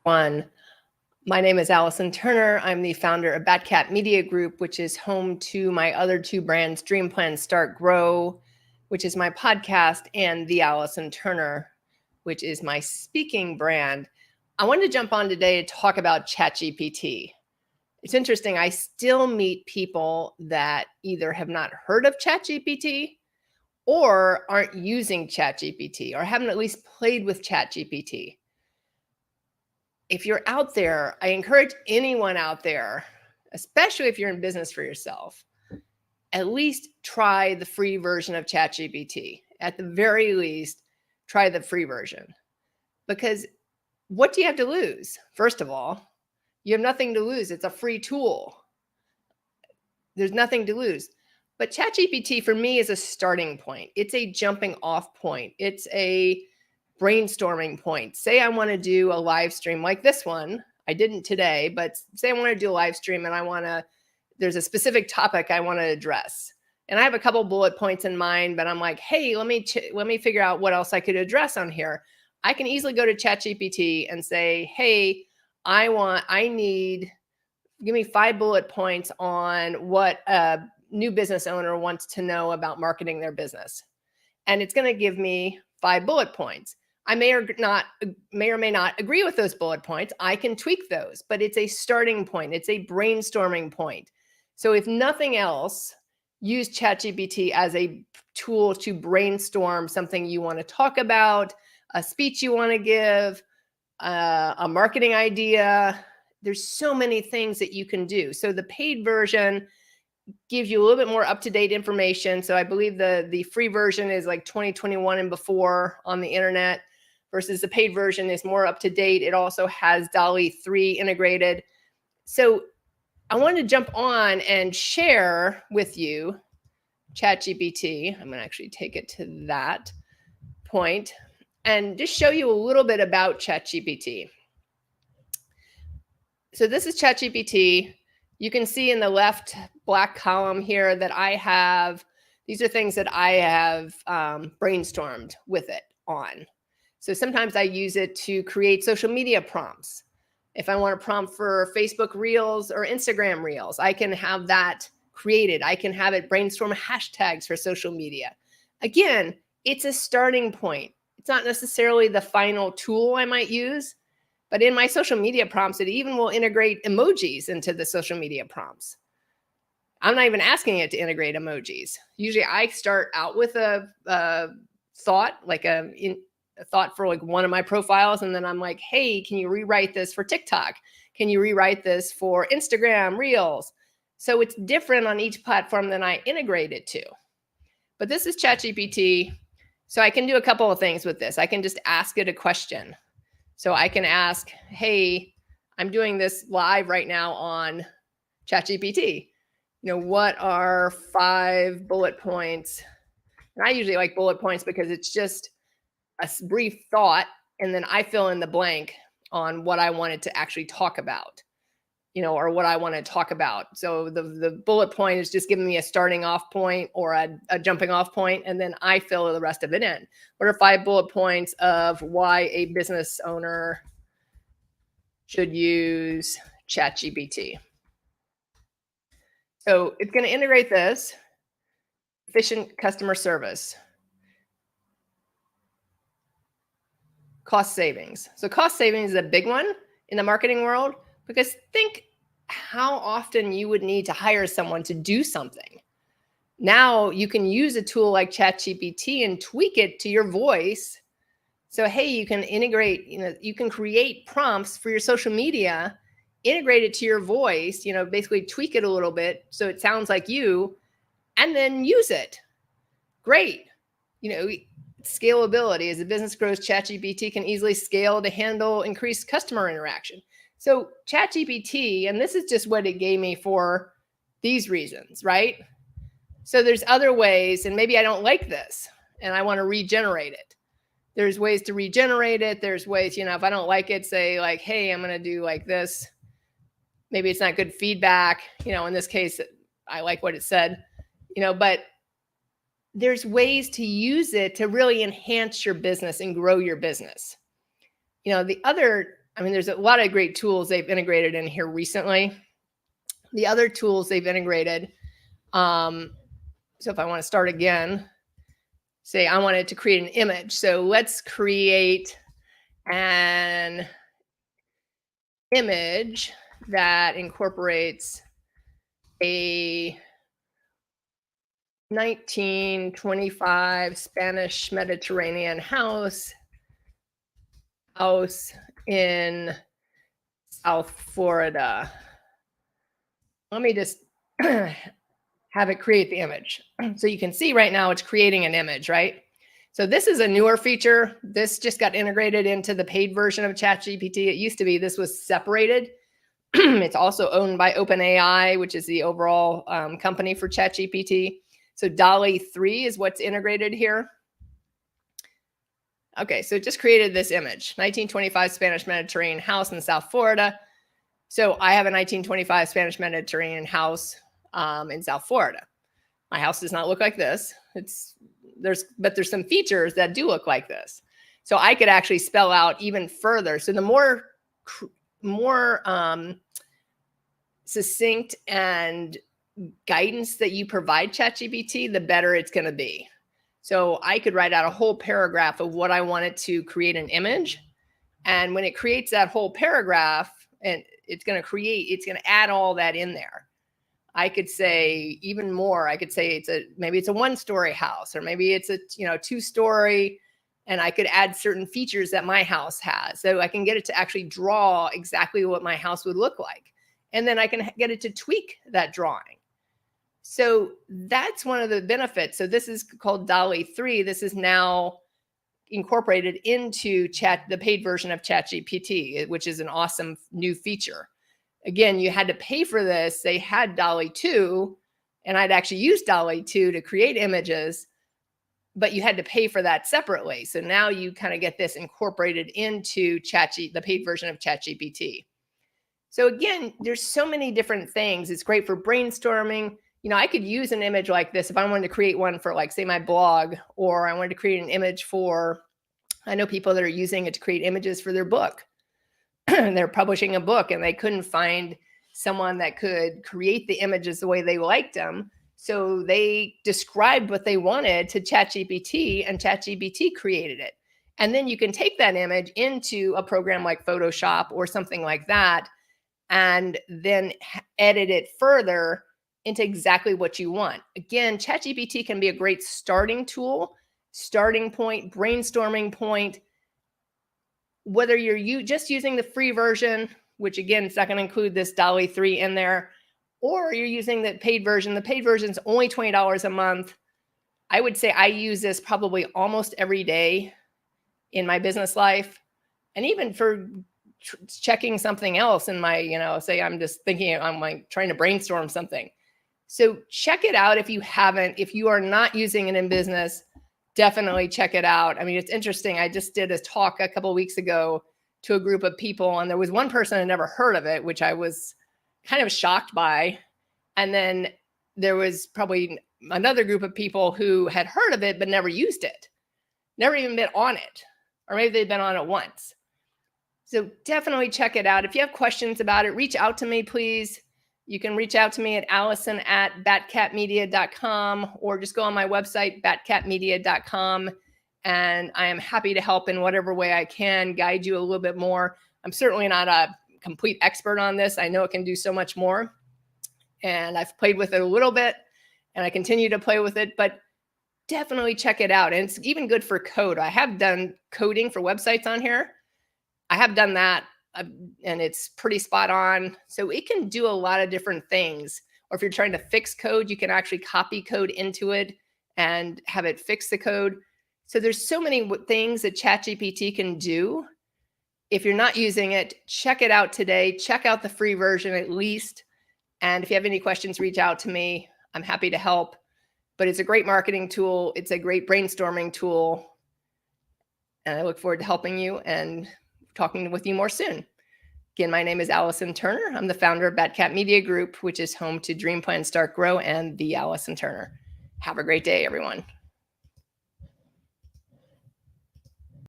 One. My name is Allison Turner. I'm the founder of Batcat Media Group, which is home to my other two brands, Dream Plan Start Grow, which is my podcast, and The Allison Turner, which is my speaking brand. I wanted to jump on today to talk about ChatGPT. It's interesting. I still meet people that either have not heard of ChatGPT or aren't using ChatGPT or haven't at least played with ChatGPT. If you're out there, I encourage anyone out there, especially if you're in business for yourself, at least try the free version of ChatGPT. At the very least, try the free version. Because what do you have to lose? First of all, you have nothing to lose. It's a free tool. There's nothing to lose. But ChatGPT for me is a starting point. It's a jumping off point. It's a brainstorming point. Say I want to do a live stream like this one. I didn't today, but say I want to do a live stream and there's a specific topic I want to address. And I have a couple bullet points in mind, but I'm like, hey, let me figure out what else I could address on here. I can easily go to ChatGPT and say, hey, give me 5 bullet points on what a new business owner wants to know about marketing their business. And it's going to give me 5 bullet points. I may or may not agree with those bullet points. I can tweak those, but it's a starting point. It's a brainstorming point. So if nothing else, use ChatGPT as a tool to brainstorm something you want to talk about, a speech you want to give, a marketing idea. There's so many things that you can do. So the paid version gives you a little bit more up-to-date information. So I believe the free version is like 2021 and before on the internet, versus the paid version is more up-to-date. It also has DALL-E 3 integrated. So I wanted to jump on and share with you ChatGPT. I'm going to actually take it to that point and just show you a little bit about ChatGPT. So this is ChatGPT. You can see in the left black column here that these are things that I have brainstormed with it on. So sometimes I use it to create social media prompts. If I want a prompt for Facebook Reels or Instagram Reels, I can have that created. I can have it brainstorm hashtags for social media. Again, it's a starting point. It's not necessarily the final tool I might use, but in my social media prompts, it even will integrate emojis into the social media prompts. I'm not even asking it to integrate emojis. Usually I start out with a thought, like a thought for like one of my profiles. And then I'm like, hey, can you rewrite this for TikTok? Can you rewrite this for Instagram Reels? So it's different on each platform than I integrate it to. But this is ChatGPT. So I can do a couple of things with this. I can just ask it a question. So I can ask, hey, I'm doing this live right now on ChatGPT. What are 5 bullet points? And I usually like bullet points because it's just a brief thought, and then I fill in the blank on what I wanted to actually talk about, or what I want to talk about. So the bullet point is just giving me a starting off point or a jumping off point, and then I fill the rest of it in. What are 5 bullet points of why a business owner should use ChatGPT? So it's going to integrate this: efficient customer service, cost savings. So cost savings is a big one in the marketing world, because think how often you would need to hire someone to do something. Now you can use a tool like ChatGPT and tweak it to your voice. So, hey, you can integrate, you can create prompts for your social media, integrate it to your voice, basically tweak it a little bit so it sounds like you, and then use it. Great. Scalability. As the business grows, ChatGPT can easily scale to handle increased customer interaction. So ChatGPT, and this is just what it gave me for these reasons, right? So there's other ways, and maybe I don't like this and I want to regenerate it. There's ways to regenerate it. There's ways, if I don't like it, say like, hey, I'm going to do like this. Maybe it's not good feedback. In this case, I like what it said, but there's ways to use it to really enhance your business and grow your business. I mean, there's a lot of great tools they've integrated in here recently. The other tools they've integrated, so if I want to start again, say I wanted to create an image. So let's create an image that incorporates a 1925 Spanish Mediterranean house in South Florida. Let me just have it create the image. So you can see right now it's creating an image, right? So this is a newer feature. This just got integrated into the paid version of ChatGPT. It used to be this was separated. It's also owned by OpenAI, which is the overall company for ChatGPT. So DALL-E 3 is what's integrated here. Okay, so it just created this image, 1925 Spanish Mediterranean house in South Florida. So I have a 1925 Spanish Mediterranean house in South Florida. My house does not look like this. But there's some features that do look like this. So I could actually spell out even further. So the more succinct and guidance that you provide ChatGPT, the better it's going to be. So I could write out a whole paragraph of what I wanted to create an image. And when it creates that whole paragraph, and it's going to add all that in there. I could say even more. I could say maybe it's a 1-story house, or maybe it's a 2-story, and I could add certain features that my house has. So I can get it to actually draw exactly what my house would look like. And then I can get it to tweak that drawing. So that's one of the benefits. So this is called DALL-E 3. This is now incorporated into the paid version of ChatGPT, which is an awesome new feature. Again, you had to pay for this. They had DALL-E 2, and I'd actually used DALL-E 2 to create images, but you had to pay for that separately. So now you kind of get this incorporated into the paid version of ChatGPT. So again, there's so many different things. It's great for brainstorming. I could use an image like this if I wanted to create one for, like, say, my blog, or I wanted to create an image I know people that are using it to create images for their book. They're publishing a book and they couldn't find someone that could create the images the way they liked them. So they described what they wanted to ChatGPT, and ChatGPT created it. And then you can take that image into a program like Photoshop or something like that, and then edit it further into exactly what you want. Again, ChatGPT can be a great starting tool, starting point, brainstorming point. Whether you're just using the free version, which again, it's not going to include this DALL-E 3 in there, or you're using the paid version. The paid version is only $20 a month. I would say I use this probably almost every day in my business life, and even for checking something else in my, say I'm just thinking, I'm like trying to brainstorm something. So check it out if you haven't. If you are not using it in business, definitely check it out. I mean, it's interesting. I just did a talk a couple of weeks ago to a group of people, and there was one person who never heard of it, which I was kind of shocked by. And then there was probably another group of people who had heard of it but never used it, never even been on it, or maybe they'd been on it once. So definitely check it out. If you have questions about it, reach out to me, please. You can reach out to me at allison@batcatmedia.com, or just go on my website, batcatmedia.com, and I am happy to help in whatever way I can, guide you a little bit more. I'm certainly not a complete expert on this. I know it can do so much more, and I've played with it a little bit, and I continue to play with it, but definitely check it out. And it's even good for code. I have done coding for websites on here. I have done that. And it's pretty spot on. So it can do a lot of different things. Or if you're trying to fix code, you can actually copy code into it and have it fix the code. So there's so many things that ChatGPT can do. If you're not using it, check it out today. Check out the free version at least. And if you have any questions, reach out to me. I'm happy to help. But it's a great marketing tool. It's a great brainstorming tool. And I look forward to helping you and talking with you more soon. Again, my name is Allison Turner. I'm the founder of Batcat Media Group, which is home to Dream Plan Start Grow and the Allison Turner. Have a great day, everyone.